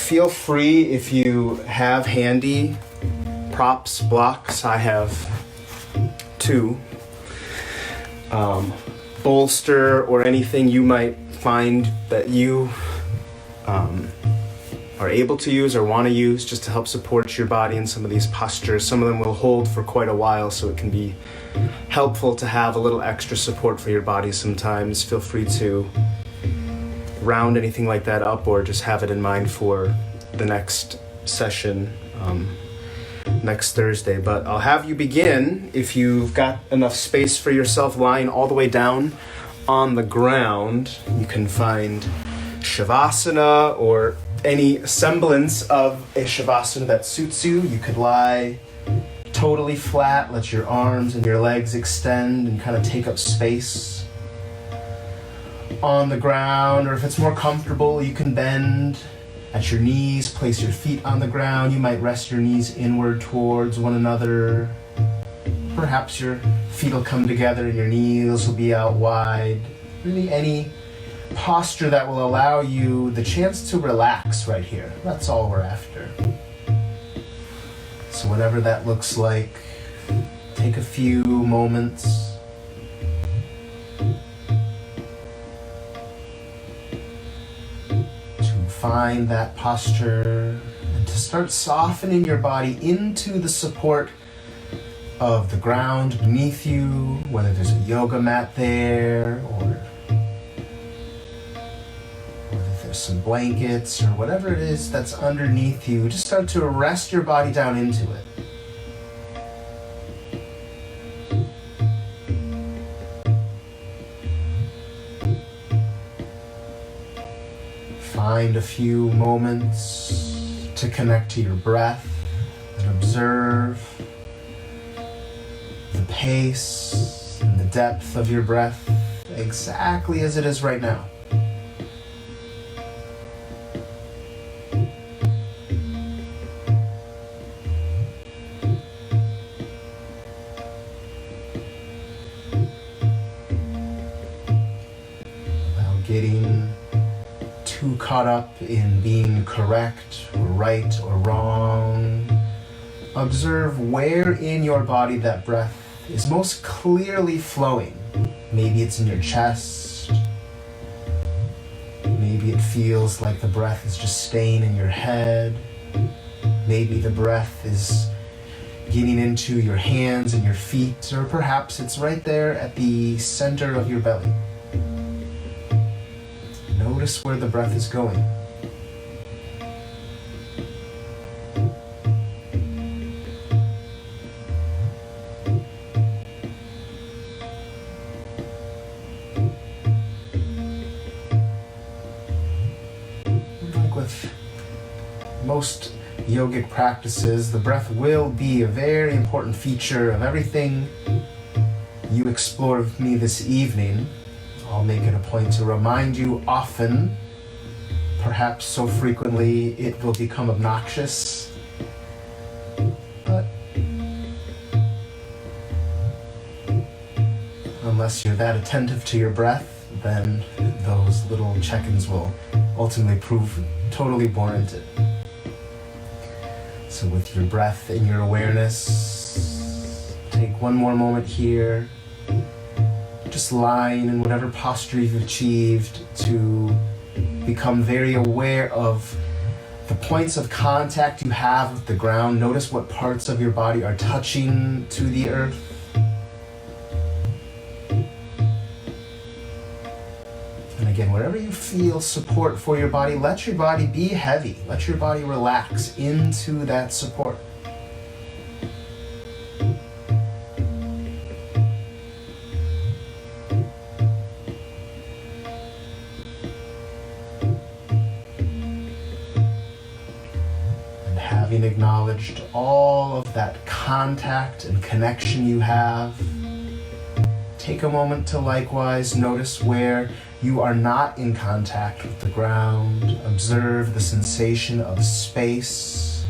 feel free, if you have handy props, blocks, I have two, bolster or anything you might find that you are able to use or want to use just to help support your body in some of these postures. Some of them will hold for quite a while, so it can be helpful to have a little extra support for your body sometimes. Feel free to round anything like that up or just have it in mind for the next session next Thursday. But I'll have you begin, if you've got enough space for yourself, lying all the way down on the ground. You can find Shavasana or any semblance of a Shavasana that suits you. You could lie totally flat, let your arms and your legs extend and kind of take up space on the ground, or if it's more comfortable, you can bend at your knees, place your feet on the ground. You might rest your knees inward towards one another. Perhaps your feet will come together and your knees will be out wide. Really any posture that will allow you the chance to relax right here. That's all we're after. So whatever that looks like, take a few moments to find that posture and to start softening your body into the support of the ground beneath you, whether there's a yoga mat there or some blankets or whatever it is that's underneath you. Just start to rest your body down into it. Find a few moments to connect to your breath and observe the pace and the depth of your breath exactly as it is right now. Getting too caught up in being correct or right or wrong. Observe where in your body that breath is most clearly flowing. Maybe it's in your chest. Maybe it feels like the breath is just staying in your head. Maybe the breath is getting into your hands and your feet, or perhaps it's right there at the center of your belly. Notice where the breath is going. Like with most yogic practices, the breath will be a very important feature of everything you explore with me this evening. I'll make it a point to remind you often, perhaps so frequently it will become obnoxious. But unless you're that attentive to your breath, then those little check-ins will ultimately prove totally warranted. So with your breath and your awareness, take one more moment here. Just lying in whatever posture you've achieved to become very aware of the points of contact you have with the ground. Notice what parts of your body are touching to the earth. And again, wherever you feel support for your body, let your body be heavy. Let your body relax into that support. Having acknowledged all of that contact and connection you have, take a moment to likewise notice where you are not in contact with the ground. Observe the sensation of space.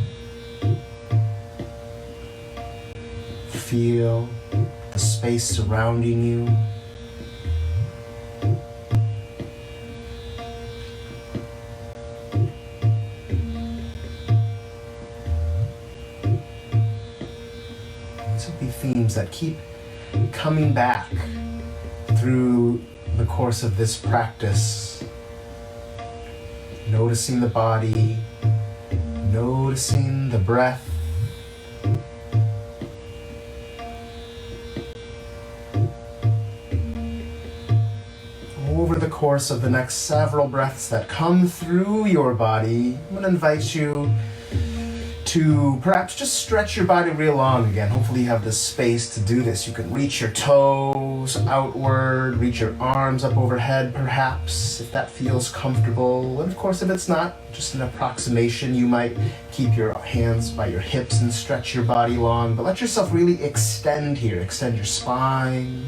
Feel the space surrounding you. that keep coming back through the course of this practice. Noticing the body, noticing the breath. Over the course of the next several breaths that come through your body, I'm going to invite you to perhaps just stretch your body real long again. Hopefully you have the space to do this. You can reach your toes outward, reach your arms up overhead perhaps, if that feels comfortable. And of course, if it's not, just an approximation, you might keep your hands by your hips and stretch your body long, but let yourself really extend here. Extend your spine.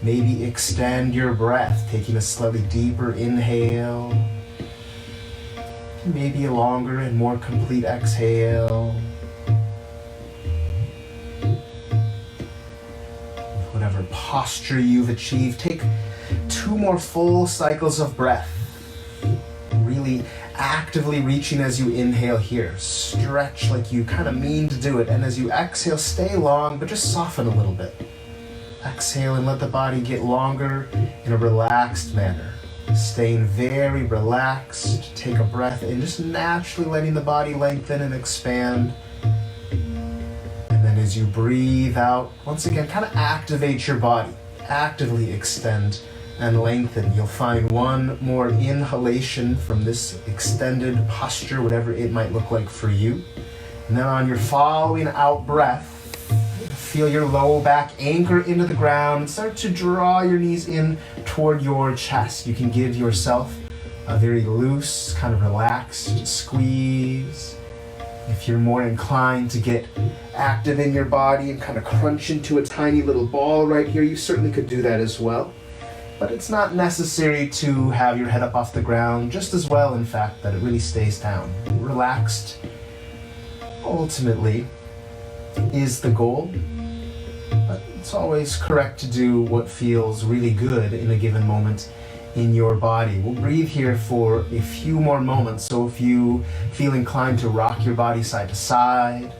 Maybe extend your breath, taking a slightly deeper inhale. Maybe a longer and more complete exhale. With whatever posture you've achieved, take 2 more full cycles of breath. Really actively reaching as you inhale here. Stretch like you kind of mean to do it. And as you exhale, stay long, but just soften a little bit. Exhale and let the body get longer in a relaxed manner. Staying very relaxed. Take a breath in, just naturally letting the body lengthen and expand. And then as you breathe out, once again, kind of activate your body. Actively extend and lengthen. You'll find one more inhalation from this extended posture, whatever it might look like for you. And then on your following out breath, feel your low back anchor into the ground. Start to draw your knees in toward your chest. You can give yourself a very loose, kind of relaxed squeeze. If you're more inclined to get active in your body and kind of crunch into a tiny little ball right here, you certainly could do that as well. But it's not necessary to have your head up off the ground, just as well, in fact, that it really stays down. Relaxed, ultimately, is the goal. But it's always correct to do what feels really good in a given moment in your body. We'll breathe here for a few more moments. So if you feel inclined to rock your body side to side,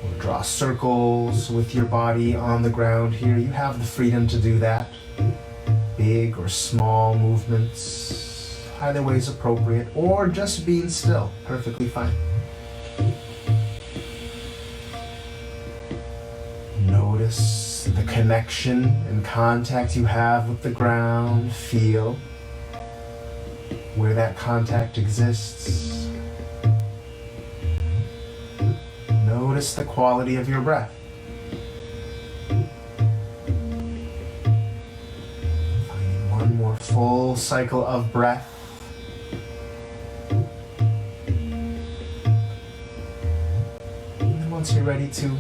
or draw circles with your body on the ground here, you have the freedom to do that. Big or small movements, either way is appropriate, or just being still, perfectly fine. Notice the connection and contact you have with the ground. Feel where that contact exists. Notice the quality of your breath. Finding one more full cycle of breath. And once you're ready to,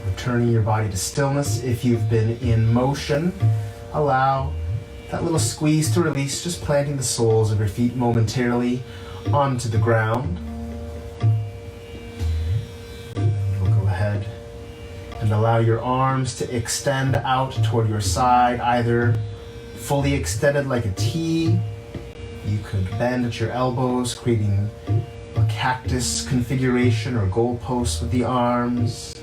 returning your body to stillness. If you've been in motion, allow that little squeeze to release, just planting the soles of your feet momentarily onto the ground. You'll go ahead and allow your arms to extend out toward your side, either fully extended like a T. You could bend at your elbows, creating a cactus configuration or goalposts with the arms.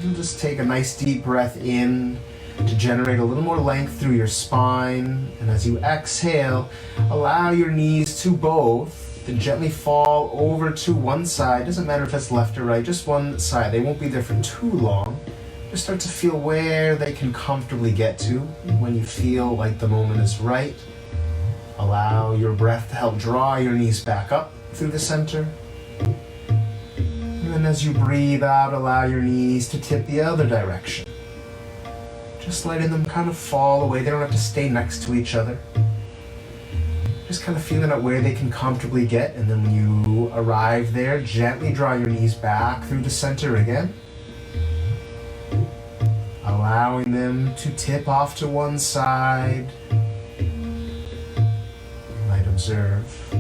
You'll just take a nice deep breath in to generate a little more length through your spine. And as you exhale, allow your knees to both to gently fall over to one side. Doesn't matter if it's left or right, just one side. They won't be there for too long. Just start to feel where they can comfortably get to. When you feel like the moment is right, allow your breath to help draw your knees back up through the center. And as you breathe out, allow your knees to tip the other direction. Just letting them kind of fall away. They don't have to stay next to each other. Just kind of feeling out where they can comfortably get. And then when you arrive there, gently draw your knees back through the center again. Allowing them to tip off to one side. You might observe,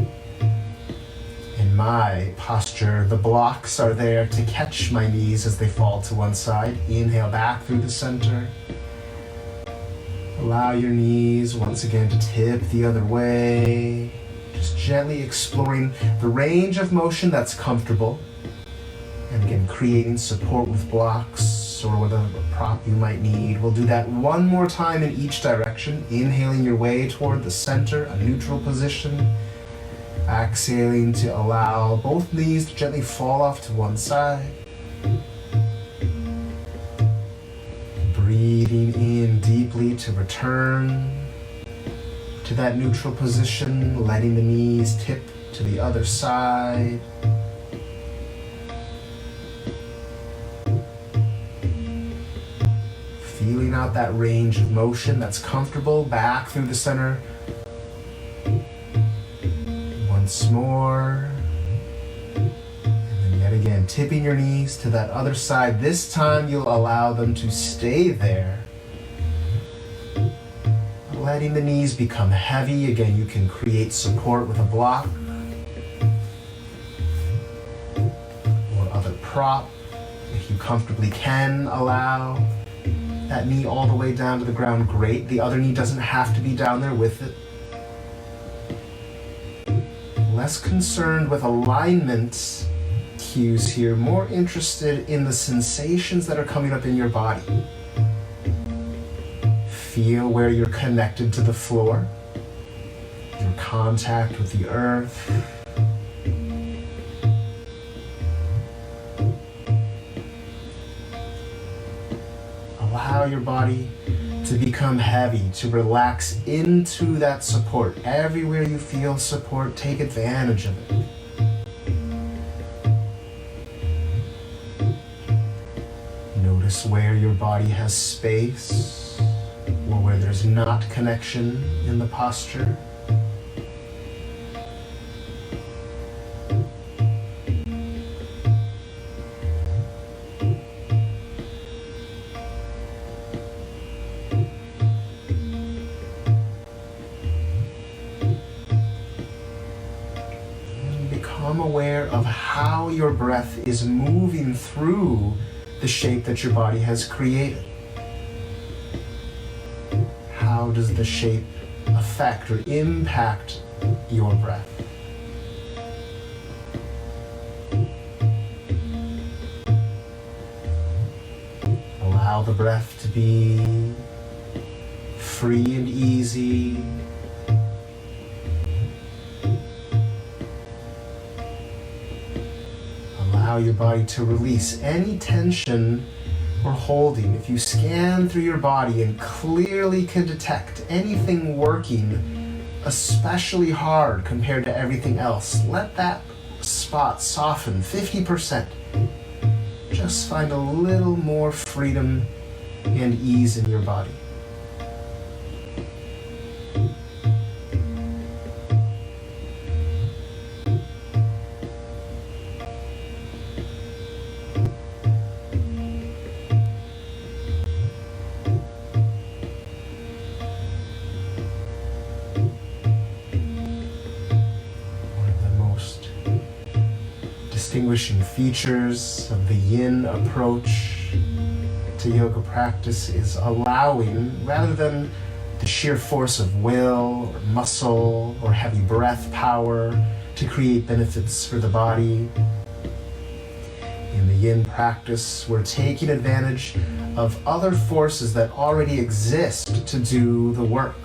in my posture, the blocks are there to catch my knees as they fall to one side. Inhale back through the center. Allow your knees once again to tip the other way. Just gently exploring the range of motion that's comfortable. And again, creating support with blocks. books or whatever prop you might need. We'll do that one more time in each direction, inhaling your way toward the center, a neutral position. Exhaling to allow both knees to gently fall off to one side. Breathing in deeply to return to that neutral position, letting the knees tip to the other side. Feeling out that range of motion that's comfortable back through the center. Once more. And then yet again, tipping your knees to that other side. This time you'll allow them to stay there. Letting the knees become heavy. Again, you can create support with a block or other prop. If you comfortably can allow that knee all the way down to the ground, great. The other knee doesn't have to be down there with it. Less concerned with alignment cues here, more interested in the sensations that are coming up in your body. Feel where you're connected to the floor, your contact with the earth. Allow your body to become heavy, to relax into that support. Everywhere you feel support, take advantage of it. Notice where your body has space or where there's not connection in the posture. Become aware of how your breath is moving through the shape that your body has created. How does the shape affect or impact your breath? Allow the breath to be free and easy. Allow your body to release any tension or holding. If you scan through your body and clearly can detect anything working especially hard compared to everything else, let that spot soften 50%. Just find a little more freedom and ease in your body. Distinguishing features of the Yin approach to yoga practice is allowing, rather than the sheer force of will or muscle or heavy breath power, to create benefits for the body. In the Yin practice, we're taking advantage of other forces that already exist to do the work.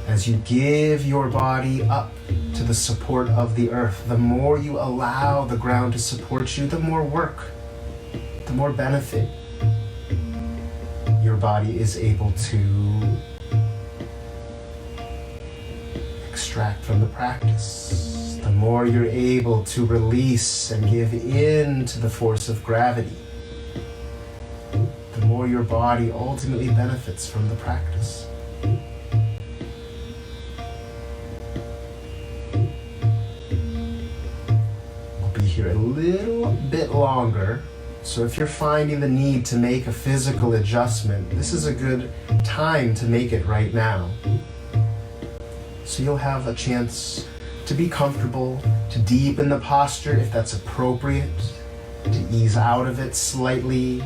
As you give your body up to the support of the earth, the more you allow the ground to support you, the more work, the more benefit your body is able to extract from the practice. The more you're able to release and give in to the force of gravity, the more your body ultimately benefits from the practice. Here a little bit longer, so if you're finding the need to make a physical adjustment, this is a good time to make it right now. So you'll have a chance to be comfortable, to deepen the posture if that's appropriate, to ease out of it slightly,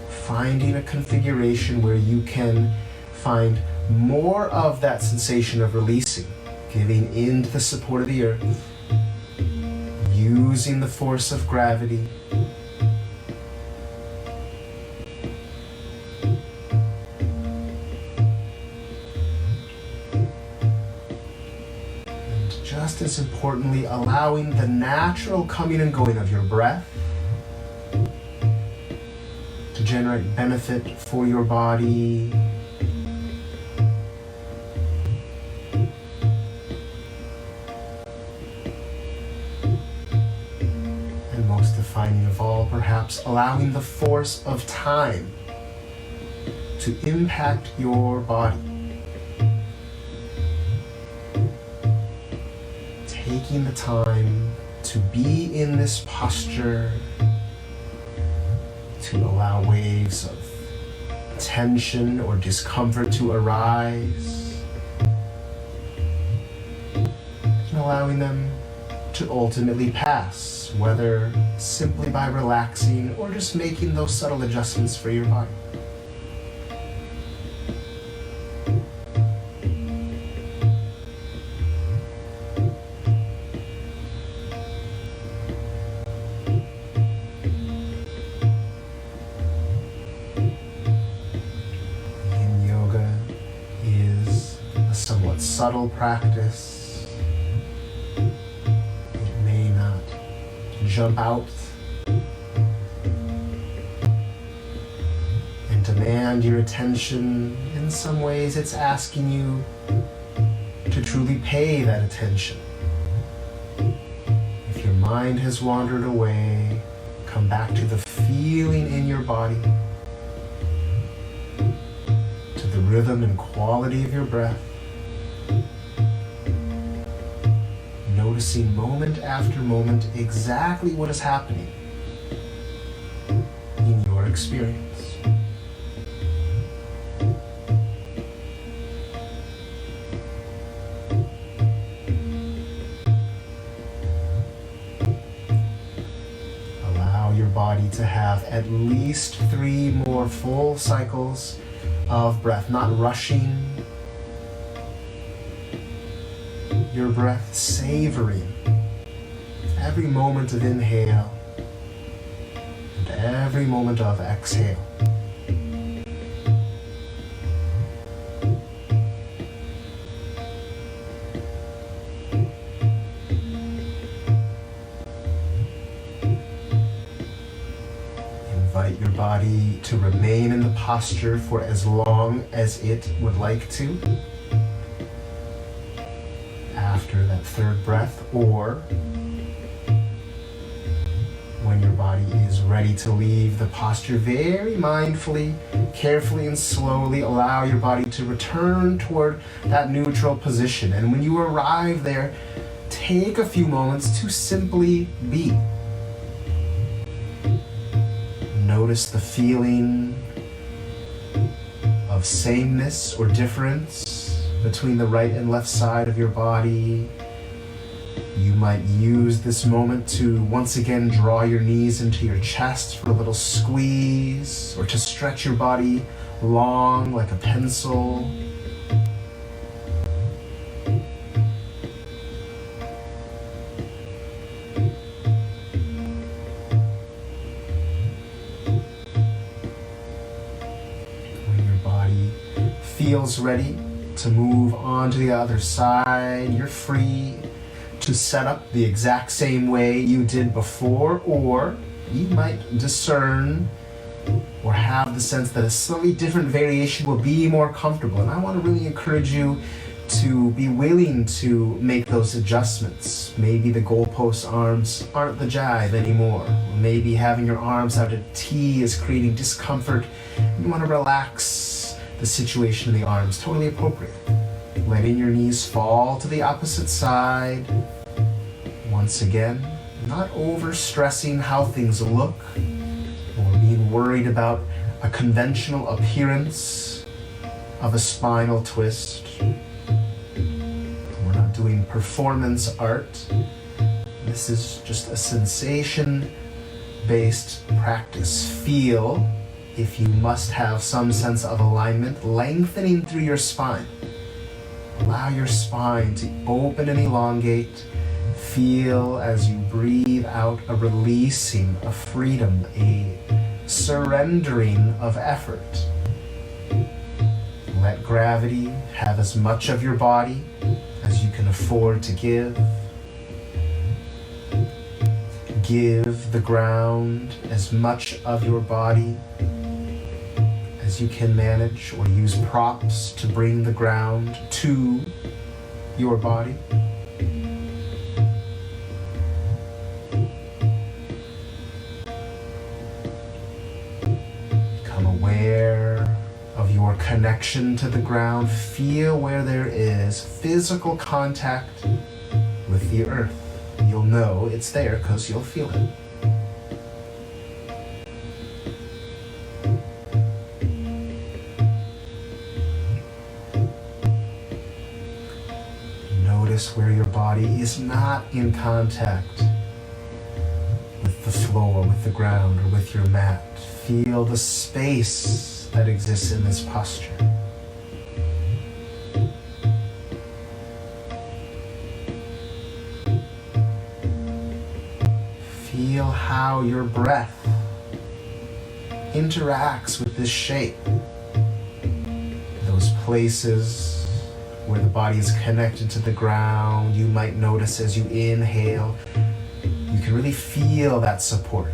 finding a configuration where you can find more of that sensation of releasing, giving into the support of the earth, using the force of gravity, just as importantly, allowing the natural coming and going of your breath to generate benefit for your body. And most defining of all, perhaps allowing the force of time to impact your body. Taking the time to be in this posture, to allow waves of tension or discomfort to arise, and allowing them to ultimately pass, whether simply by relaxing or just making those subtle adjustments for your body. Subtle practice. It may not jump out and demand your attention. In some ways, it's asking you to truly pay that attention. If your mind has wandered away, come back to the feeling in your body, to the rhythm and quality of your breath. Noticing moment after moment exactly what is happening in your experience. Allow your body to have at least 3 more full cycles of breath, not rushing your breath, savoring every moment of inhale and every moment of exhale. Invite your body to remain in the posture for as long as it would like to. After that 3rd breath, or when your body is ready to leave the posture, very mindfully, carefully and slowly allow your body to return toward that neutral position. And when you arrive there, take a few moments to simply be. Notice the feeling of sameness or difference between the right and left side of your body. You might use this moment to once again draw your knees into your chest for a little squeeze, or to stretch your body long like a pencil. When your body feels ready to move on to the other side, you're free to set up the exact same way you did before, or you might discern or have the sense that a slightly different variation will be more comfortable. And I want to really encourage you to be willing to make those adjustments. Maybe the goalpost arms aren't the jive anymore. Or maybe having your arms out at T is creating discomfort. You want to relax the situation in the arms, totally appropriate. Letting your knees fall to the opposite side. Once again, not over-stressing how things look or being worried about a conventional appearance of a spinal twist. We're not doing performance art. This is just a sensation-based practice. Feel, if you must have some sense of alignment, lengthening through your spine. Allow your spine to open and elongate. Feel as you breathe out a releasing, a freedom, a surrendering of effort. Let gravity have as much of your body as you can afford to give. give the ground as much of your body as you can manage, or use props to bring the ground to your body. Become aware of your connection to the ground. Feel where there is physical contact with the earth. You'll know it's there because you'll feel it. Notice where your body is not in contact with the floor, with the ground, or with your mat. Feel the space that exists in this posture. Feel how your breath interacts with this shape. Those places where the body is connected to the ground, you might notice as you inhale, you can really feel that support.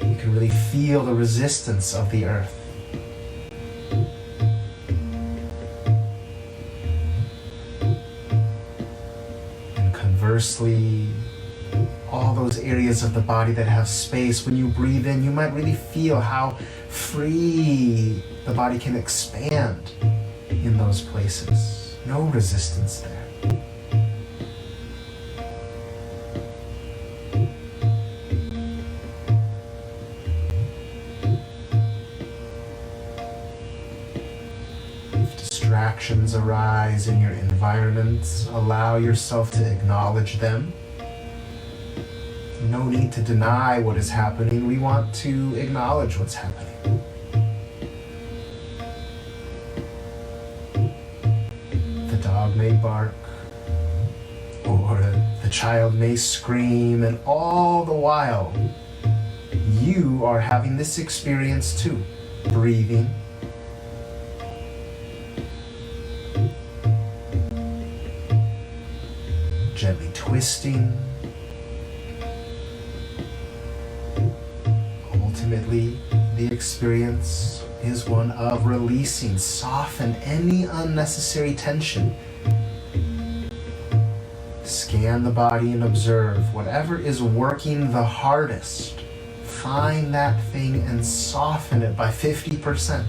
You can really feel the resistance of the earth. And conversely, all those areas of the body that have space, when you breathe in, you might really feel how free the body can expand in those places. No resistance there. If distractions arise in your environment, allow yourself to acknowledge them. No need to deny what is happening. We want to acknowledge what's happening. The dog may bark, or the child may scream, and all the while, you are having this experience too. Breathing. Gently twisting. Ultimately, the experience is one of releasing, soften any unnecessary tension. Scan the body and observe whatever is working the hardest. Find that thing and soften it by 50%.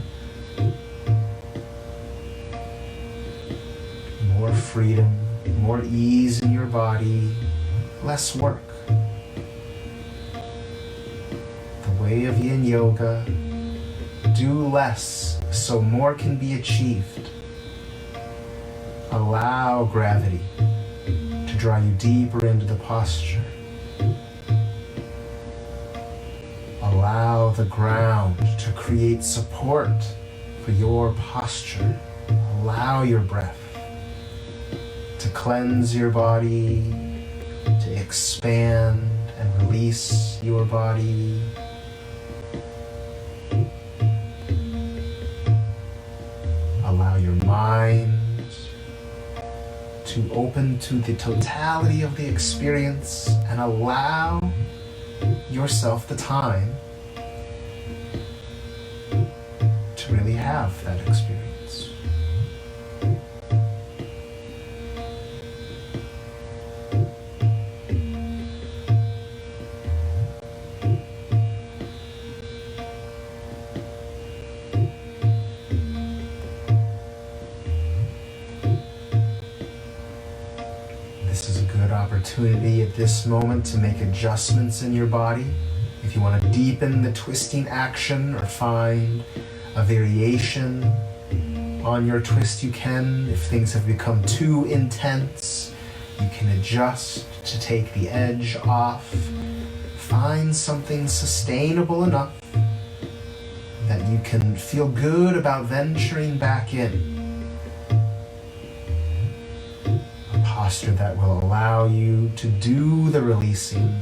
More freedom, more ease in your body, less work. Way of Yin Yoga, do less so more can be achieved. Allow gravity to draw you deeper into the posture. Allow the ground to create support for your posture. Allow your breath to cleanse your body, to expand and release your body. Allow your mind to open to the totality of the experience, and allow yourself the time to really have that experience. This is a good opportunity at this moment to make adjustments in your body. If you want to deepen the twisting action or find a variation on your twist, you can. If things have become too intense, you can adjust to take the edge off. Find something sustainable enough that you can feel good about venturing back in. Posture that will allow you to do the releasing,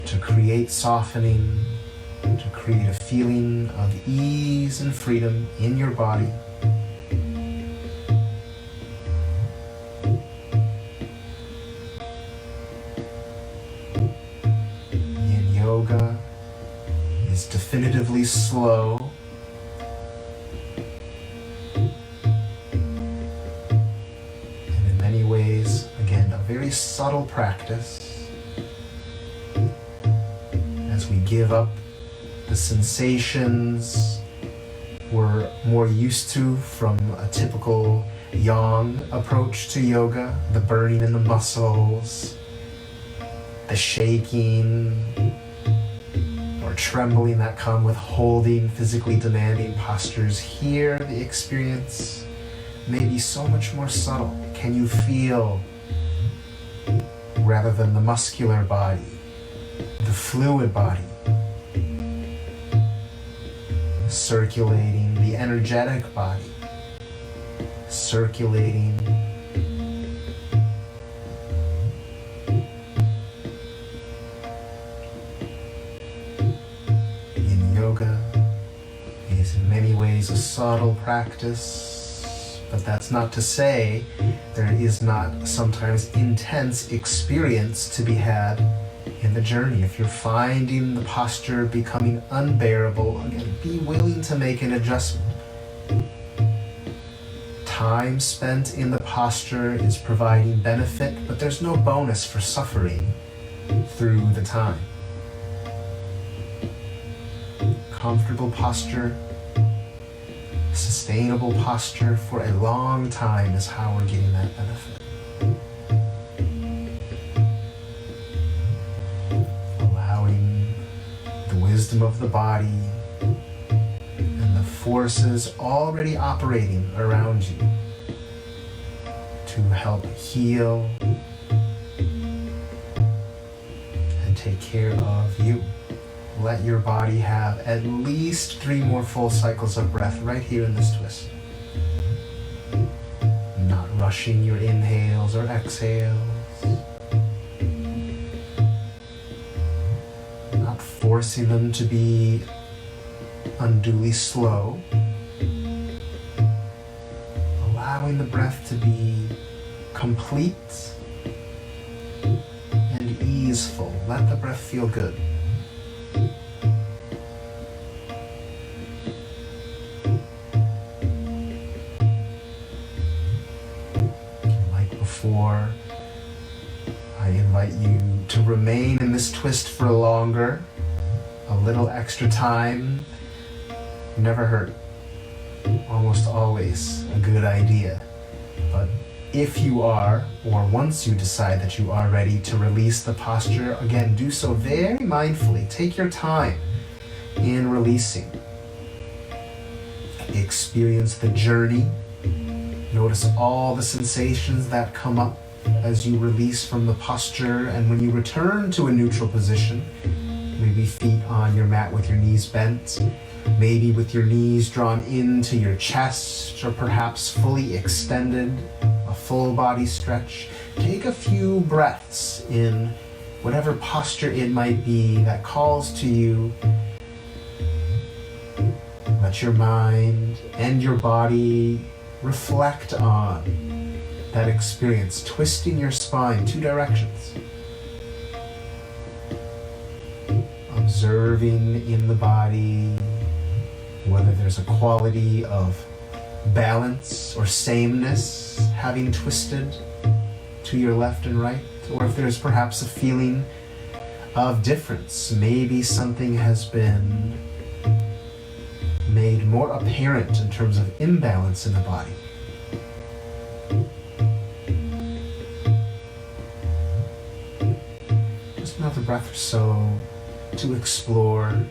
to create softening, to create a feeling of ease and freedom in your body. very subtle practice as we give up the sensations we're more used to from a typical yang approach to yoga, the burning in the muscles, the shaking or trembling that come with holding physically demanding postures. Here, the experience may be so much more subtle. Can you feel, rather than the muscular body, the fluid body, circulating, the energetic body, circulating. Yin yoga is in many ways a subtle practice, but that's not to say there is not sometimes intense experience to be had in the journey. If you're finding the posture becoming unbearable, again, be willing to make an adjustment. Time spent in the posture is providing benefit, but there's no bonus for suffering through the time. Comfortable posture, sustainable posture for a long time is how we're getting that benefit. Wisdom of the body and the forces already operating around you to help heal and take care of you. Let your body have at least 3 more full cycles of breath right here in this twist. Not rushing your inhales or exhales. Forcing them to be unduly slow. Allowing the breath to be complete and easeful. Let the breath feel good. Like before, I invite you to remain in this twist for longer. A little extra time never hurt. Almost always a good idea. But if you are, or once you decide that you are ready to release the posture, again, do so very mindfully. Take your time in releasing. Experience the journey. Notice all the sensations that come up as you release from the posture, and when you return to a neutral position, maybe feet on your mat with your knees bent, maybe with your knees drawn into your chest, or perhaps fully extended, a full body stretch. Take a few breaths in whatever posture it might be that calls to you. Let your mind and your body reflect on that experience, twisting your spine 2 directions. Observing in the body whether there's a quality of balance or sameness having twisted to your left and right, or if there's perhaps a feeling of difference. Maybe something has been made more apparent in terms of imbalance in the body. Just another breath or so to explore.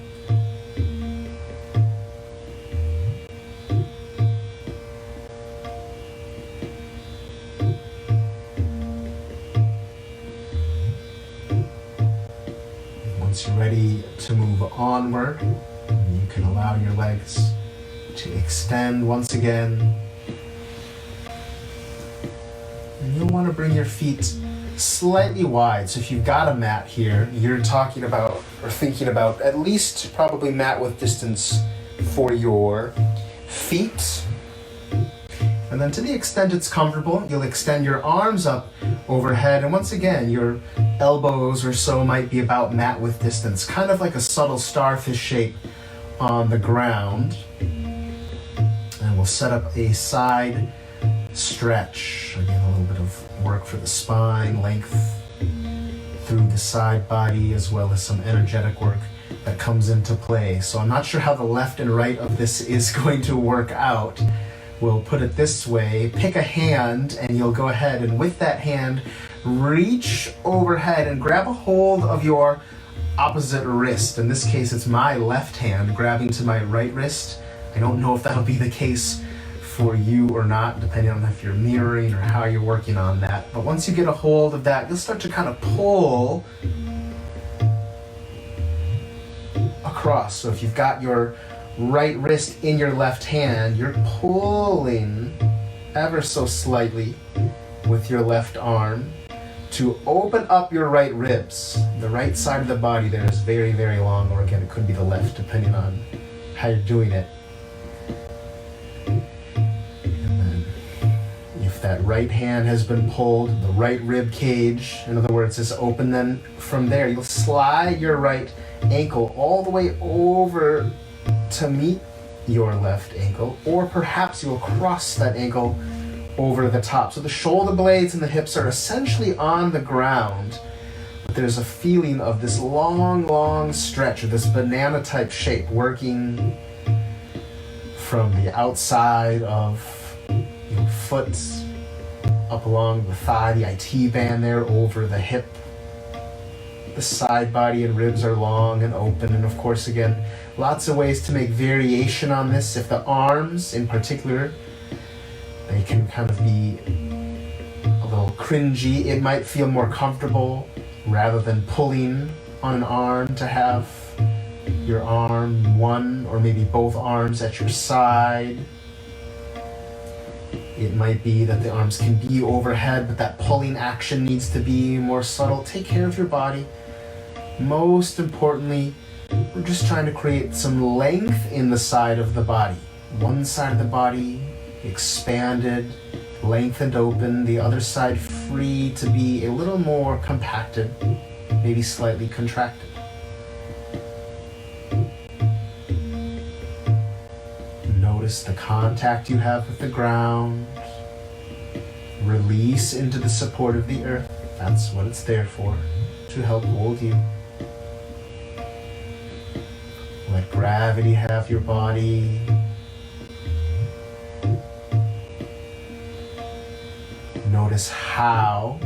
Once you're ready to move onward, you can allow your legs to extend once again. And you'll want to bring your feet slightly wide. So if you've got a mat here, you're talking about or thinking about at least probably mat width distance for your feet. And then to the extent it's comfortable, you'll extend your arms up overhead. And once again, your elbows or so might be about mat width distance, kind of like a subtle starfish shape on the ground. And we'll set up a side stretch. Again, a little bit of work for the spine, length through the side body, as well as some energetic work that comes into play. So I'm not sure how the left and right of this is going to work out. We'll put it this way: pick a hand and you'll go ahead and with that hand reach overhead and grab a hold of your opposite wrist. In this case, it's my left hand grabbing to my right wrist. I don't know if that'll be the case for you or not, depending on if you're mirroring or how you're working on that. But once you get a hold of that, you'll start to kind of pull across. So if you've got your right wrist in your left hand, you're pulling ever so slightly with your left arm to open up your right ribs. The right side of the body there is very, very long, or again, it could be the left, depending on how you're doing it. And then if that right hand has been pulled, the right rib cage, in other words, is open, then from there, you'll slide your right ankle all the way over to meet your left ankle, or perhaps you'll cross that ankle over the top. So the shoulder blades and the hips are essentially on the ground, but there's a feeling of this long stretch, or this banana type shape, working from the outside of your foot up along the thigh, the IT band there, over the hip. The side body and ribs are long and open, and of course, again, lots of ways to make variation on this. If the arms in particular, they can kind of be a little cringy. It might feel more comfortable rather than pulling on an arm to have your arm, one or maybe both arms at your side. It might be that the arms can be overhead, but that pulling action needs to be more subtle. Take care of your body. Most importantly, we're just trying to create some length in the side of the body. One side of the body expanded, lengthened open, the other side free to be a little more compacted, maybe slightly contracted. Notice the contact you have with the ground. Release into the support of the earth. That's what it's there for, to help hold you. Let gravity have your body. Notice how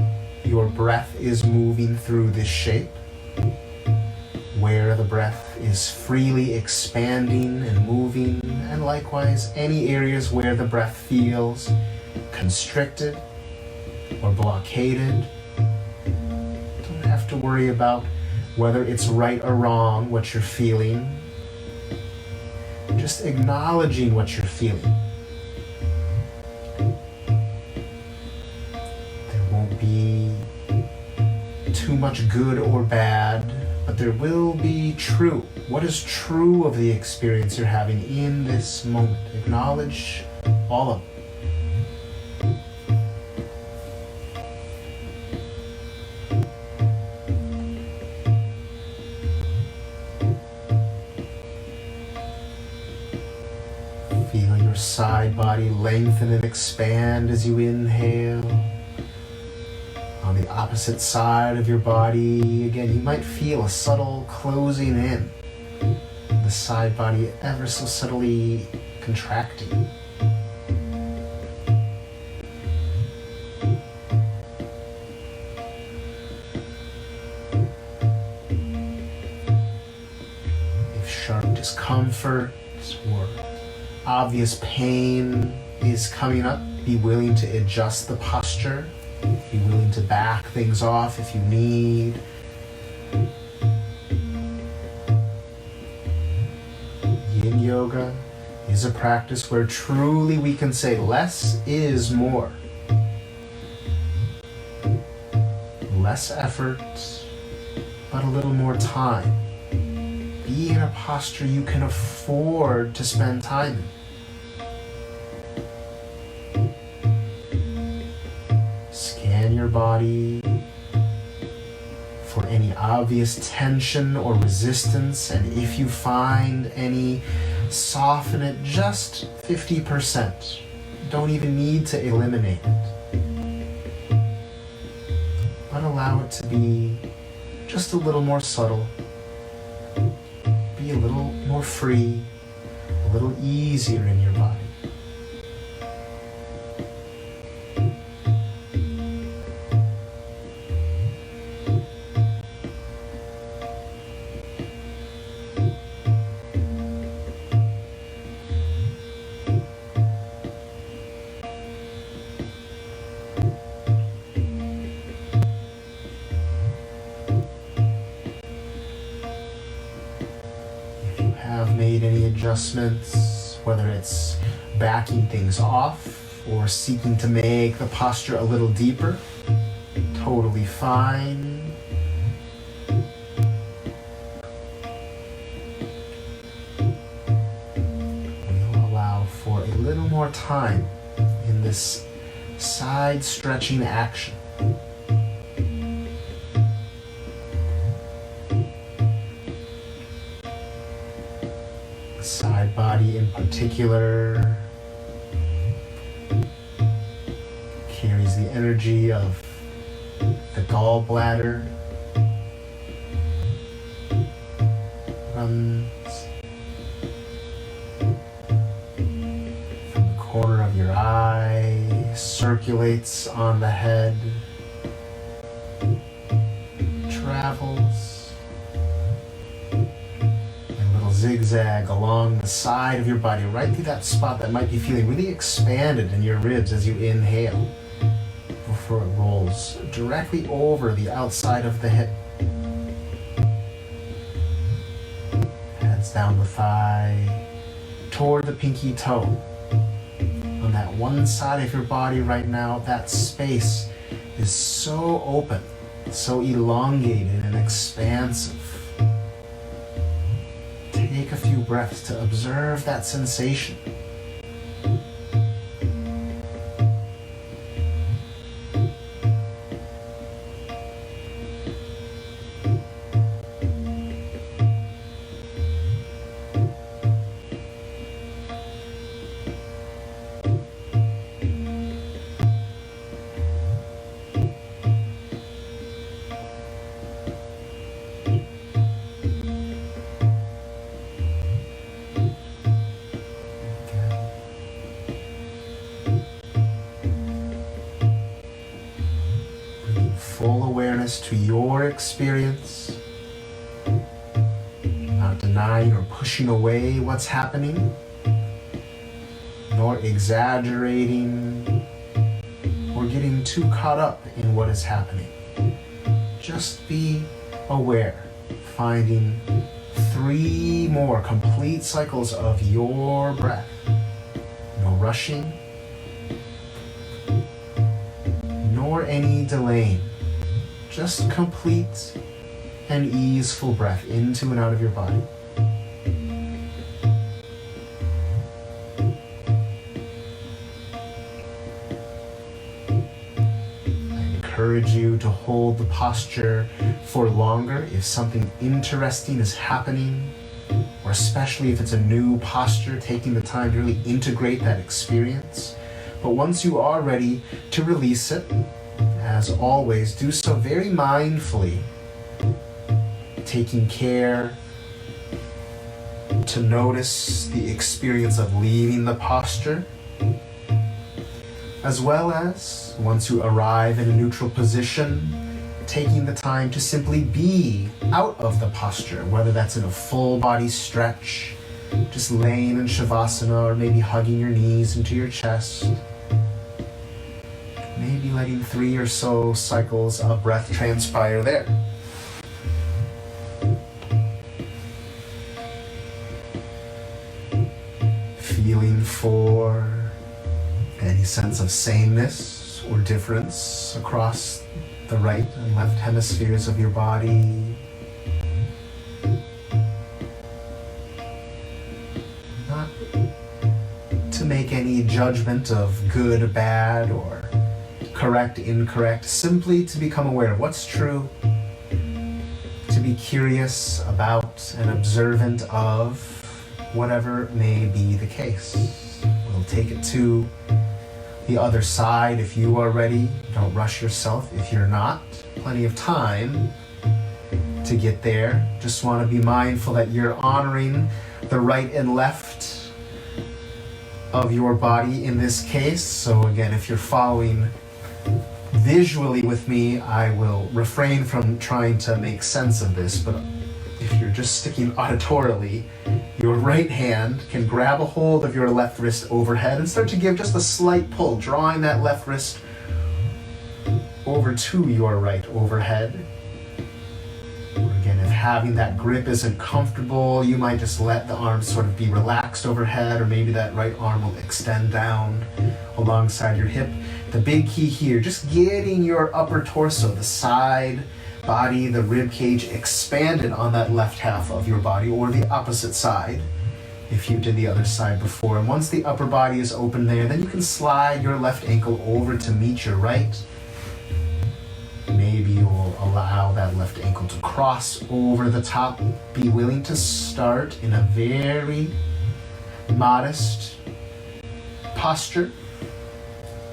your breath is moving through this shape, where the breath is freely expanding and moving, and likewise any areas where the breath feels constricted or blockaded. Don't have to worry about whether it's right or wrong what you're feeling. Just acknowledging what you're feeling. Be too much good or bad, but there will be true. What is true of the experience you're having in this moment? Acknowledge all of it. Feel your side body lengthen and expand as you inhale. On the opposite side of your body, again, you might feel a subtle closing in. The side body ever so subtly contracting. If sharp discomfort or obvious pain is coming up, be willing to adjust the posture. Be willing to back things off if you need. Yin Yoga is a practice where truly we can say less is more. Less effort, but a little more time. Be in a posture you can afford to spend time in. Your body for any obvious tension or resistance, and if you find any, soften it just 50%. don't even need to eliminate it, but allow it to be just a little more subtle, be a little more free, a little easier in your body. Have made any adjustments, whether it's backing things off or seeking to make the posture a little deeper, totally fine. We'll allow for a little more time in this side stretching action. Side body in particular carries the energy of the gallbladder, runs from the corner of your eye, circulates on the head, travels zigzag along the side of your body, right through that spot that might be feeling really expanded in your ribs as you inhale, before it rolls directly over the outside of the hip. Heads down the thigh, toward the pinky toe. On that one side of your body right now, that space is so open, so elongated and expansive. Take a few breaths to observe that sensation. Full awareness to your experience, not denying or pushing away what's happening, nor exaggerating or getting too caught up in what is happening. Just be aware, finding 3 more complete cycles of your breath. No rushing, nor any delaying. Just complete and easeful breath into and out of your body. I encourage you to hold the posture for longer if something interesting is happening, or especially if it's a new posture, taking the time to really integrate that experience. But once you are ready to release it, as always, do so very mindfully, taking care to notice the experience of leaving the posture, as well as, once you arrive in a neutral position, taking the time to simply be out of the posture, whether that's in a full body stretch, just laying in Shavasana, or maybe hugging your knees into your chest. Maybe letting 3 or so cycles of breath transpire there. Feeling for any sense of sameness or difference across the right and left hemispheres of your body. Not to make any judgment of good or bad or correct, incorrect, simply to become aware of what's true, to be curious about and observant of whatever may be the case. We'll take it to The other side, if you are ready, don't rush yourself. If you're not, plenty of time to get there. Just want to be mindful that you're honoring the right and left of your body in this case. So again, if you're following visually with me, I will refrain from trying to make sense of this, but if you're just sticking auditorily, your right hand can grab a hold of your left wrist overhead and start to give just a slight pull, drawing that left wrist over to your right overhead. Or again, if having that grip isn't comfortable, you might just let the arms sort of be relaxed overhead, or maybe that right arm will extend down alongside your hip. The big key here, just getting your upper torso, the side body, the rib cage expanded on that left half of your body, or the opposite side if you did the other side before. And once the upper body is open there, then you can slide your left ankle over to meet your right. Maybe you'll allow that left ankle to cross over the top. Be willing to start in a very modest posture.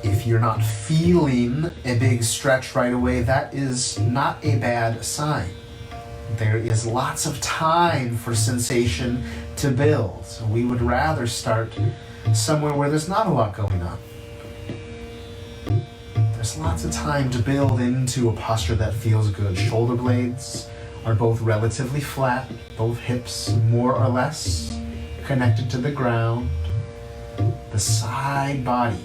If you're not feeling a big stretch right away, that is not a bad sign. There is lots of time for sensation to build. So we would rather start somewhere where there's not a lot going on. There's lots of time to build into a posture that feels good. Shoulder blades are both relatively flat, both hips more or less connected to the ground. The side body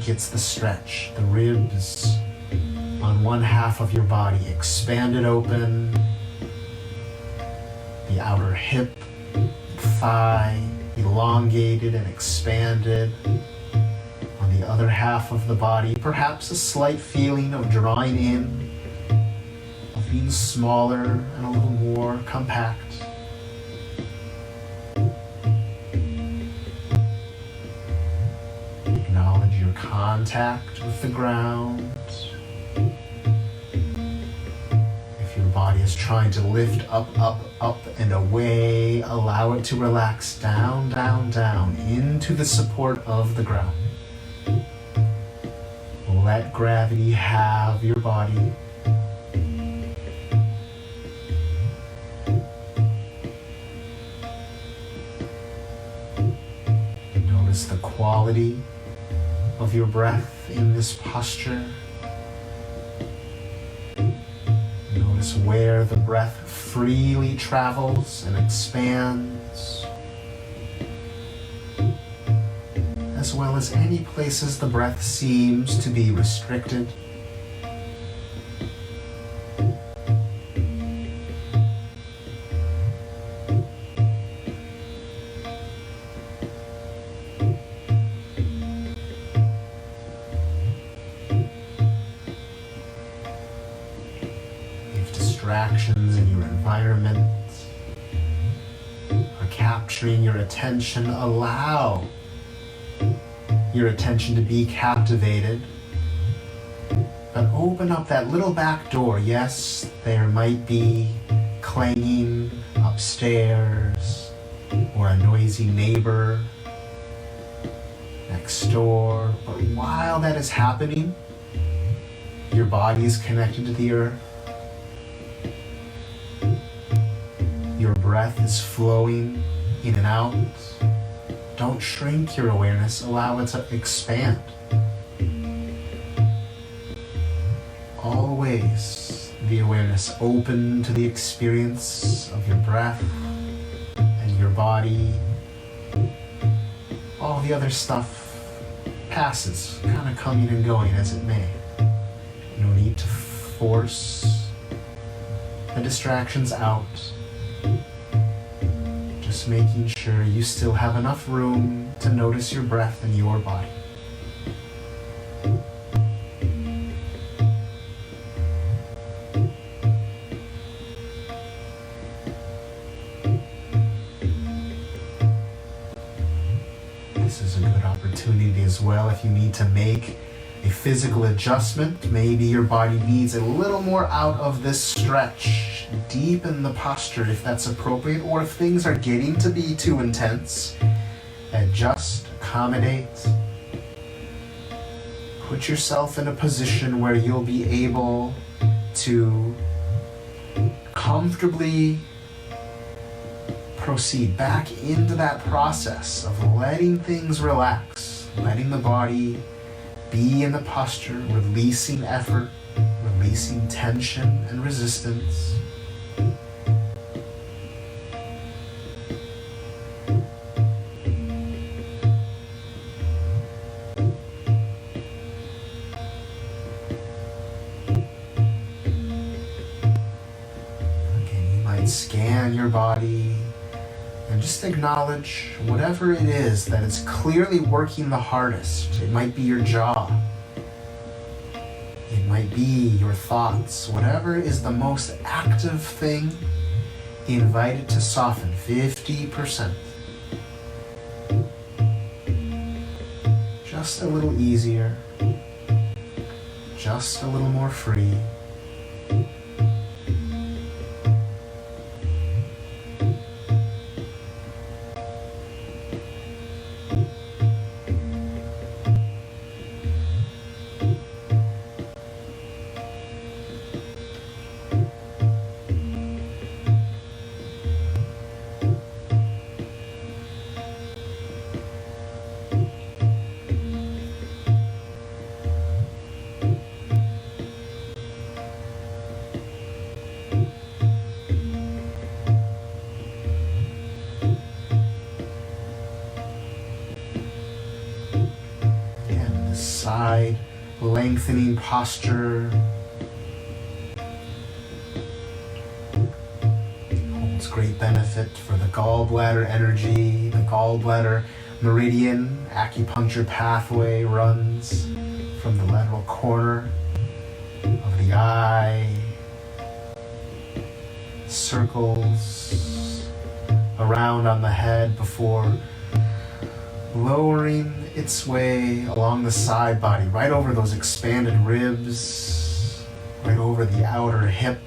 gets the stretch. The ribs on one half of your body expanded open. The outer hip, thigh elongated and expanded. On the other half of the body, perhaps a slight feeling of drawing in, of being smaller and a little more compact. Acknowledge your contact with the ground. If your body is trying to lift up, up, up and away, allow it to relax down, down, down into the support of the ground. Let gravity have your body. Notice the quality of your breath in this posture. Notice where the breath freely travels and expands, as well as any places the breath seems to be restricted. If distractions in your environment are capturing your attention, allow your attention to be captivated, but open up that little back door. Yes, there might be clanging upstairs or a noisy neighbor next door, but while that is happening, your body is connected to the earth. Your breath is flowing in and out. Don't shrink your awareness, allow it to expand. Always the awareness open to the experience of your breath and your body. All the other stuff passes, kind of coming and going as it may. No need to force the distractions out. Just making sure you still have enough room to notice your breath and your body. This is a good opportunity as well if you need to make a physical adjustment. Maybe your body needs a little more out of this stretch. Deepen the posture if that's appropriate, or if things are getting to be too intense, adjust, accommodate. Put yourself in a position where you'll be able to comfortably proceed back into that process of letting things relax, letting the body be in the posture, releasing effort, releasing tension and resistance. Scan your body and just acknowledge whatever it is that is clearly working the hardest. It might be your jaw. It might be your thoughts. Whatever is the most active thing, invite it to soften 50%. Just a little easier. Just a little more free. Side lengthening posture holds great benefit for the gallbladder energy. The gallbladder meridian acupuncture pathway runs from the lateral corner of the eye, circles around on the head before lowering its way along the side body, right over those expanded ribs, right over the outer hip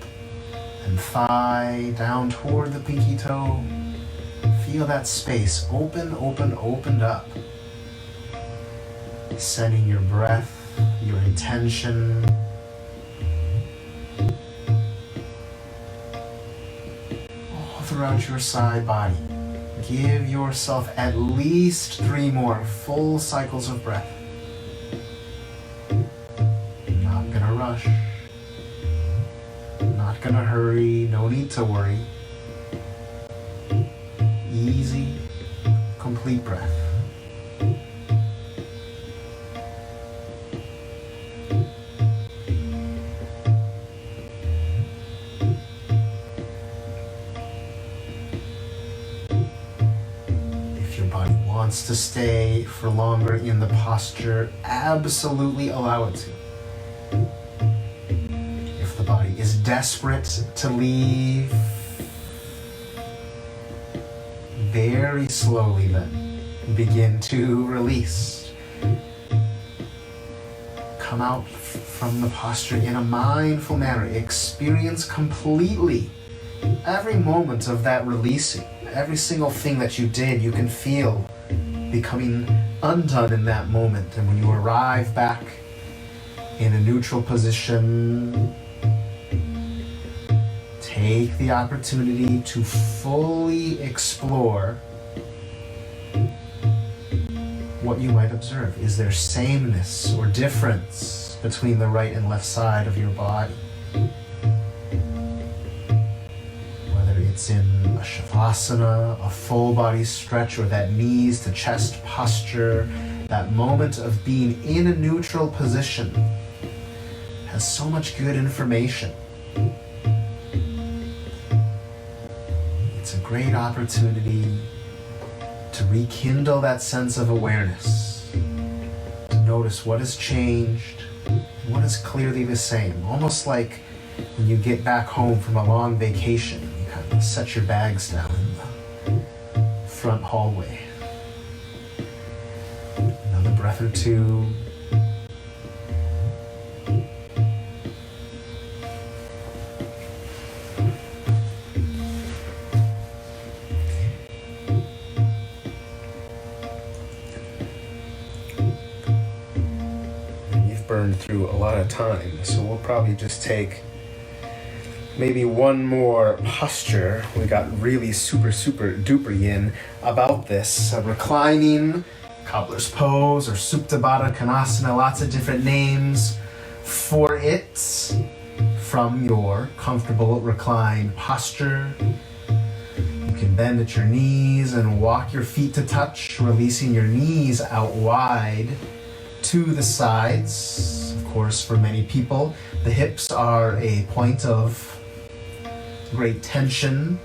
and thigh, down toward the pinky toe. Feel that space opened up. Sending your breath, your intention all throughout your side body. Give yourself at least 3 more full cycles of breath. Not gonna rush. Not gonna hurry. No need to worry. Easy, complete breath. Wants to stay for longer in the posture, absolutely allow it to. If the body is desperate to leave, very slowly then begin to release. Come out from the posture in a mindful manner. Experience completely every moment of that releasing. Every single thing that you did, you can feel becoming undone in that moment. And when you arrive back in a neutral position, take the opportunity to fully explore what you might observe. Is there sameness or difference between the right and left side of your body? It's in a shavasana, a full body stretch, or that knees to chest posture, that moment of being in a neutral position has so much good information. It's a great opportunity to rekindle that sense of awareness, to notice what has changed and what is clearly the same, almost like when you get back home from a long vacation. Set your bags down in the front hallway. Another breath or two. And burned through a lot of time, so we'll probably just take maybe one more posture. We got really super duper yin about this. Reclining, cobbler's pose, or Supta Baddha Konasana, lots of different names for it. From your comfortable reclined posture, you can bend at your knees and walk your feet to touch, releasing your knees out wide to the sides. Of course, for many people, the hips are a point of great tension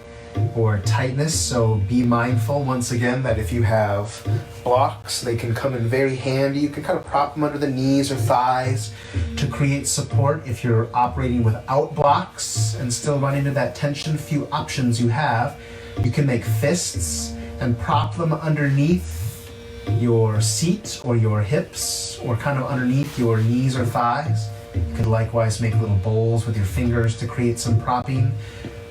or tightness, so be mindful once again that if you have blocks, they can come in very handy. You can kind of prop them under the knees or thighs to create support. If you're operating without blocks and still running into that tension, few options you have. You can make fists and prop them underneath your seat or your hips, or kind of underneath your knees or thighs. You could likewise make little bowls with your fingers to create some propping.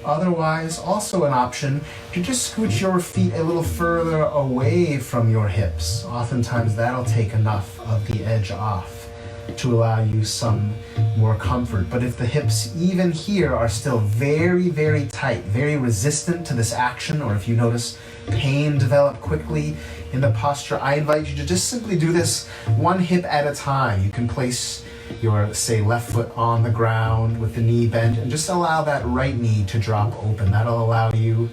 Otherwise, also an option to just scooch your feet a little further away from your hips. Oftentimes that'll take enough of the edge off to allow you some more comfort. But if the hips even here are still very tight, very resistant to this action, or if you notice pain develop quickly in the posture, I invite you to just simply do this one hip at a time. You can place your, say, left foot on the ground with the knee bent, and just allow that right knee to drop open. That'll allow you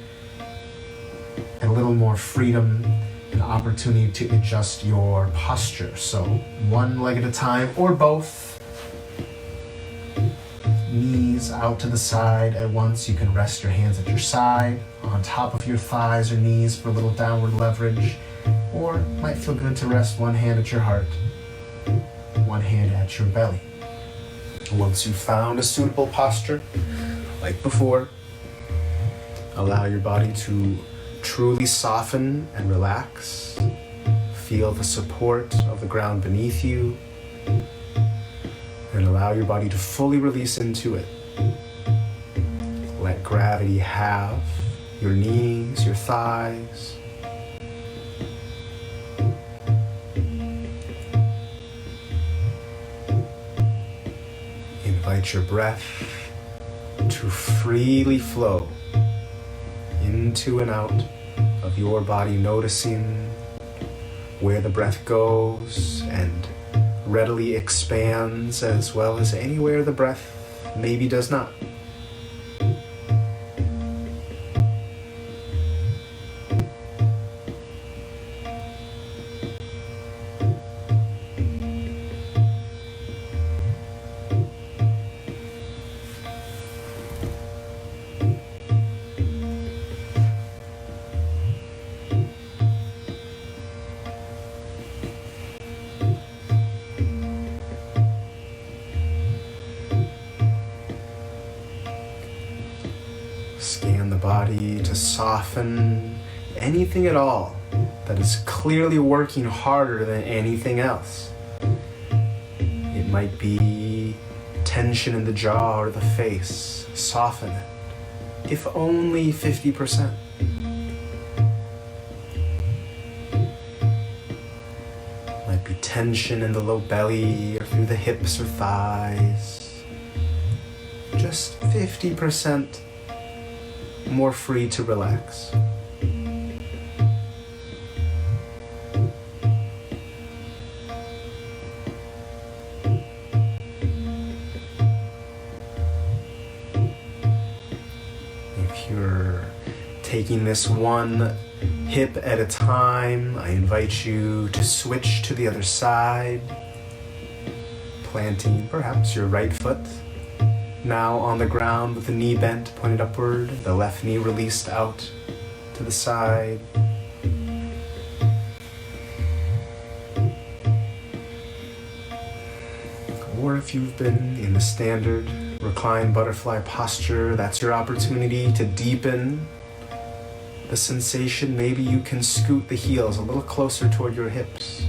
a little more freedom and opportunity to adjust your posture. So one leg at a time, or both. Knees out to the side at once. You can rest your hands at your side, on top of your thighs or knees for a little downward leverage, or it might feel good to rest one hand at your heart, one hand at your belly. Once you've found a suitable posture, like before, allow your body to truly soften and relax. Feel the support of the ground beneath you, and allow your body to fully release into it. Let gravity have your knees, your thighs. Invite your breath to freely flow into and out of your body, noticing where the breath goes and readily expands, as well as anywhere the breath maybe does not. Scan the body to soften anything at all that is clearly working harder than anything else. It might be tension in the jaw or the face. Soften it, if only 50%. Might be tension in the low belly or through the hips or thighs. Just 50% more free to relax. If you're taking this one hip at a time, I invite you to switch to the other side, planting perhaps your right foot now on the ground with the knee bent, pointed upward, the left knee released out to the side. Or if you've been in the standard reclined butterfly posture, that's your opportunity to deepen the sensation. Maybe you can scoot the heels a little closer toward your hips.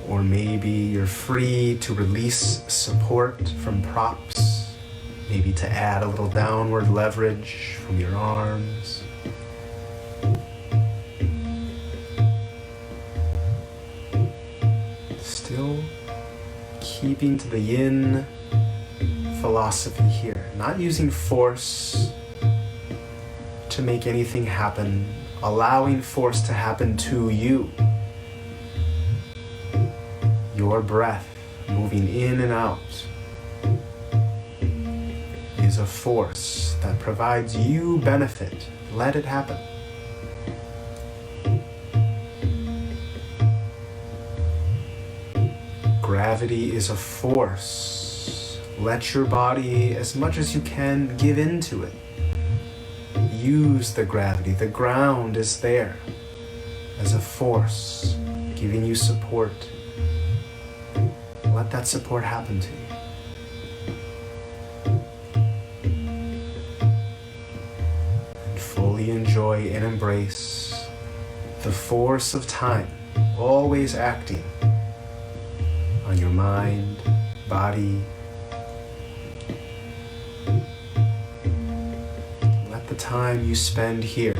Or maybe you're free to release support from props, maybe to add a little downward leverage from your arms. Still keeping to the yin philosophy here, not using force to make anything happen, allowing force to happen to you. Your breath moving in and out is a force that provides you benefit. Let it happen. Gravity is a force. Let your body, as much as you can, give into it. Use the gravity. The ground is there as a force, giving you support. Let that support happen to you. And fully enjoy and embrace the force of time, always acting on your mind, body. Let the time you spend here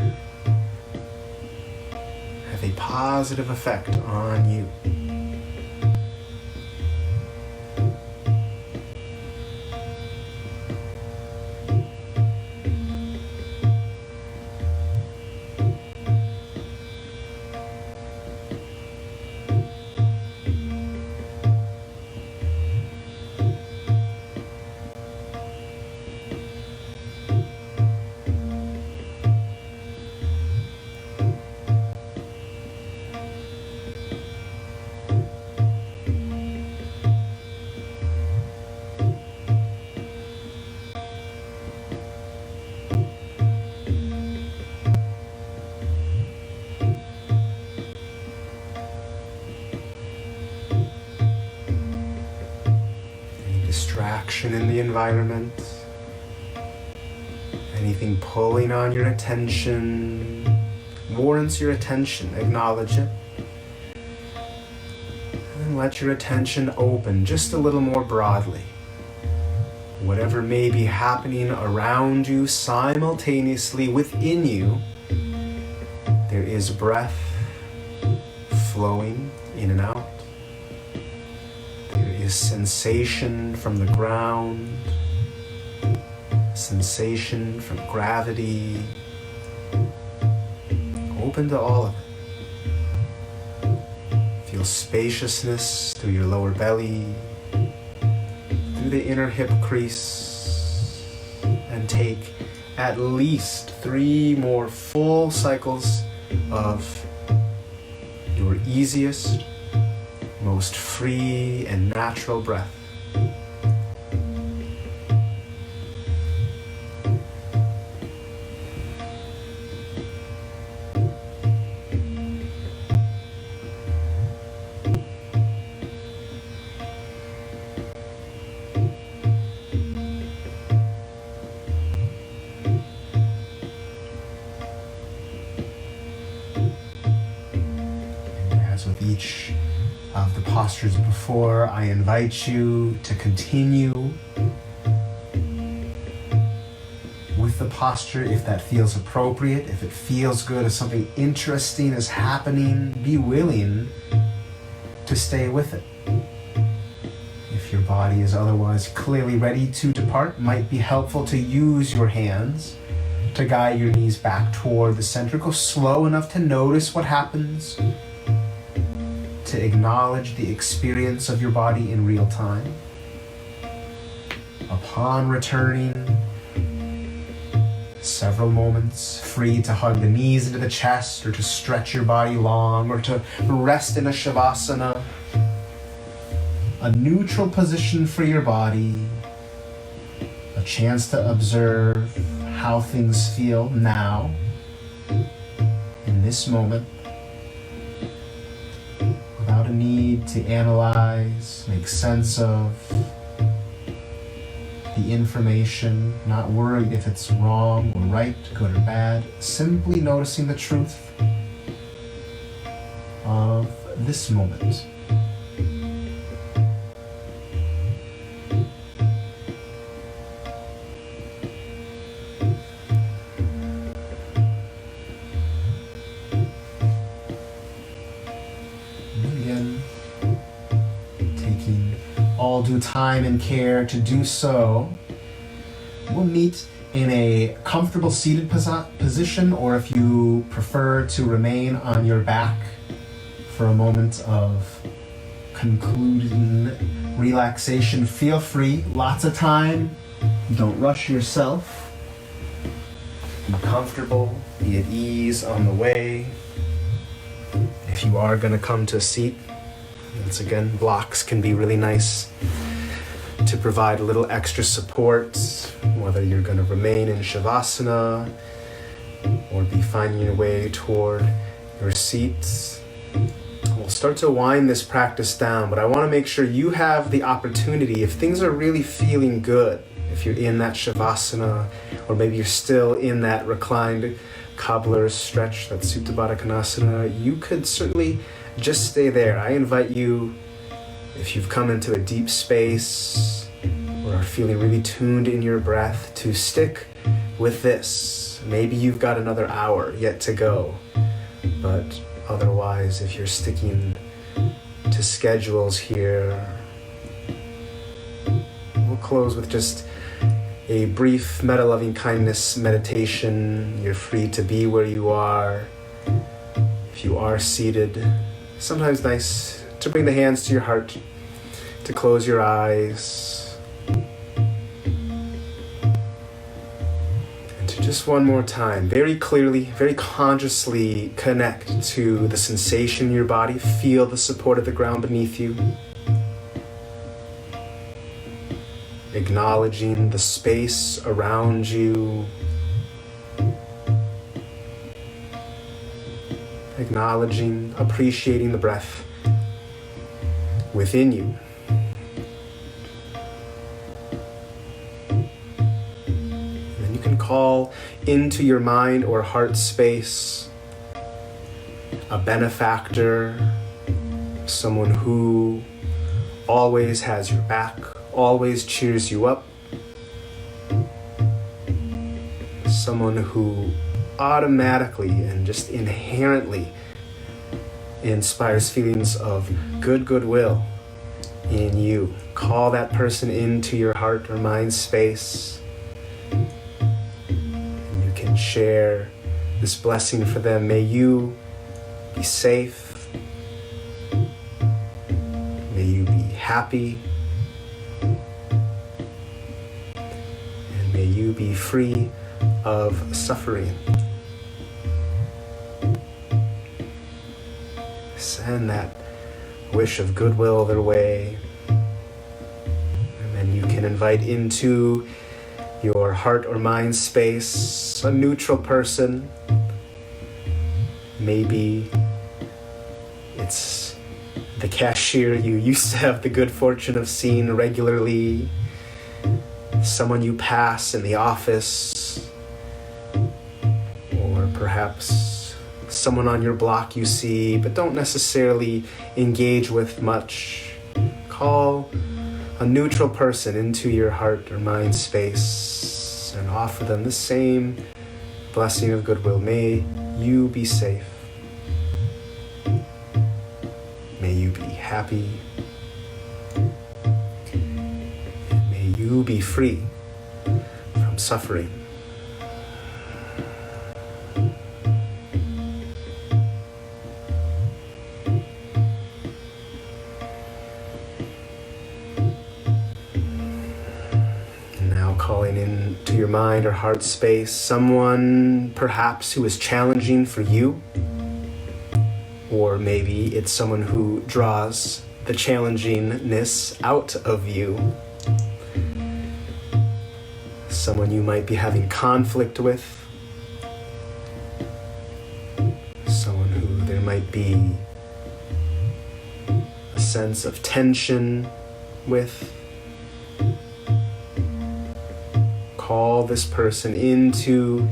have a positive effect on you. Distraction in the environment, anything pulling on your attention, warrants your attention, acknowledge it. And let your attention open just a little more broadly. Whatever may be happening around you, simultaneously within you, there is breath flowing in and out. There is sensation from the ground, sensation from gravity. Open to all of it. Feel spaciousness through your lower belly, through the inner hip crease, and take at least 3 more full cycles of your easiest, most free and natural breath. With each of the postures before, I invite you to continue with the posture if that feels appropriate, if it feels good, if something interesting is happening, be willing to stay with it. If your body is otherwise clearly ready to depart, it might be helpful to use your hands to guide your knees back toward the center. Go slow enough to notice what happens, to acknowledge the experience of your body in real time. Upon returning, several moments free to hug the knees into the chest, or to stretch your body long, or to rest in a shavasana, a neutral position for your body, a chance to observe how things feel now, in this moment, without a need to analyze, make sense of the information, not worried if it's wrong or right, good or bad, simply noticing the truth of this moment. all due time and care to do so, we'll meet in a comfortable seated position, or if you prefer to remain on your back for a moment of concluding relaxation, feel free. Lots of time. Don't rush yourself. Be comfortable. Be at ease on the way. If you are going to come to a seat, once again, blocks can be really nice to provide a little extra support, whether you're going to remain in Shavasana or be finding your way toward your seat. We'll start to wind this practice down, but I want to make sure you have the opportunity, if things are really feeling good, if you're in that Shavasana, or maybe you're still in that reclined cobbler stretch, that Supta Baddha Konasana, you could certainly just stay there. I invite you, if you've come into a deep space or are feeling really tuned in your breath, to stick with this. Maybe you've got another hour yet to go, but otherwise, if you're sticking to schedules here, we'll close with just a brief metta loving kindness meditation. You're free to be where you are. If you are seated, sometimes nice to bring the hands to your heart, to close your eyes, and to just one more time, very clearly, very consciously connect to the sensation in your body. Feel the support of the ground beneath you. Acknowledging the space around you. Acknowledging, appreciating the breath within you. And then you can call into your mind or heart space a benefactor, someone who always has your back, always cheers you up, someone who automatically and just inherently inspires feelings of goodwill in you. Call that person into your heart or mind space. And you can share this blessing for them. May you be safe. May you be happy. And may you be free of suffering. Send that wish of goodwill their way. And then you can invite into your heart or mind space a neutral person. Maybe it's the cashier you used to have the good fortune of seeing regularly, someone you pass in the office, or perhaps someone on your block you see but don't necessarily engage with much. Call a neutral person into your heart or mind space and offer them the same blessing of goodwill. May you be safe. May you be happy. And may you be free from suffering. Calling into your mind or heart space someone perhaps who is challenging for you, or maybe it's someone who draws the challengingness out of you. Someone you might be having conflict with, someone who there might be a sense of tension with. Call this person into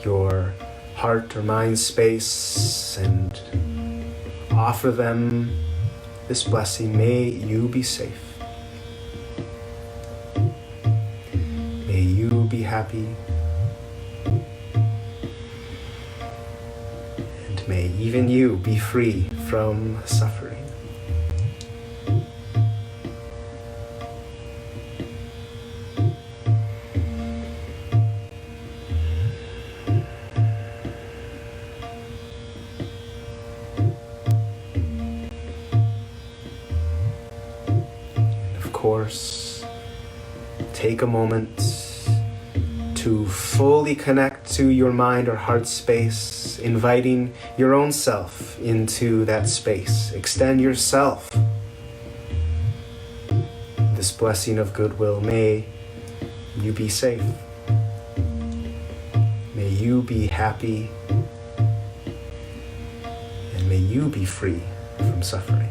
your heart or mind space and offer them this blessing. May you be safe. May you be happy. And may even you be free from suffering. course, take a moment to fully connect to your mind or heart space, inviting your own self into that space. Extend yourself this blessing of goodwill. May you be safe. May you be happy. And may you be free from suffering.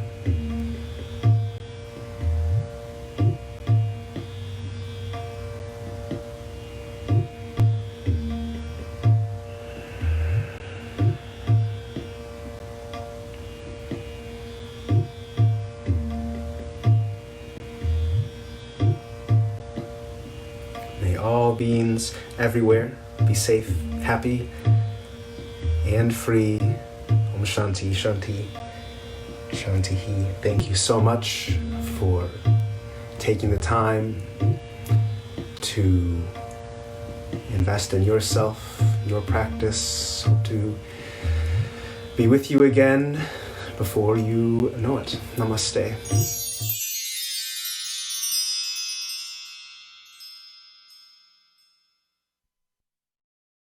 May all beings everywhere be safe, happy, and free. Om Shanti, Shanti, Shanti. Thank you so much for taking the time to invest in yourself, your practice. Hope to be with you again before you know it. Namaste.